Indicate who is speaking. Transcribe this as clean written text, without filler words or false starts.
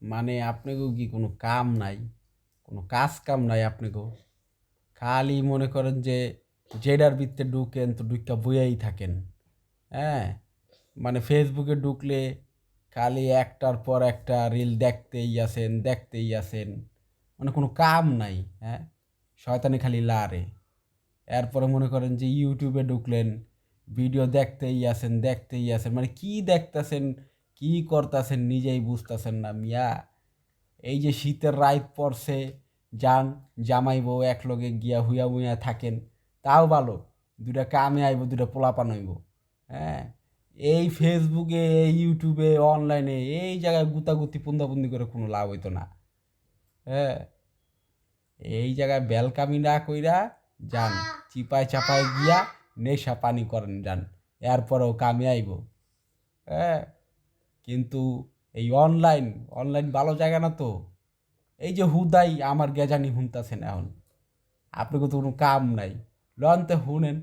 Speaker 1: মানে আপনাকেও কি কোনো কাম নাই, কোনো কাজ কাম নাই আপনাকেও? খালি মনে করেন যে যেটার ভিতরে ঢুকেন তো ঢুকা বইয়াই থাকেন। হ্যাঁ, মানে ফেসবুকে ঢুকলে খালি একটার পর একটা রিল দেখতেই আছেন দেখতেই আছেন, মানে কোনো কাম নাই। হ্যাঁ, শয়তানি খালি লারে। এরপরে মনে করেন যে ইউটিউবে ঢুকলেন, ভিডিও দেখতেই আছেন দেখতেই আছেন, মানে কি দেখতেছেন কি করতেছেন নিজেই বুঝতেছেন না মিয়া। এই যে শীতের রাত পড়ছে, যান জামাই বউ একলগে গিয়া হুইয়া মুইয়া থাকেন, তাও ভালো, দুটা কামে আইব দুটা পোলাপান হইব। হ্যাঁ, এই ফেসবুকে এই ইউটিউবে অনলাইনে এই জায়গায় গুতাগুতি পুন্দাপুন্দি করে কোনো লাভ হইতো না। হ্যাঁ, এই জায়গায় বেলকামি না কইরা যান, চিপায় চাপায় গিয়া নেশা পানি করেন যান, এরপরেও কামে আইব। হ্যাঁ, কিন্তু এই অনলাইন অনলাইন ভালো জায়গা না তো। এই যে হুদাই আমার গেজানি হুনতাছেন এখন, আপনাকে তো কোনো কাম নাই, লন তে হুনেন।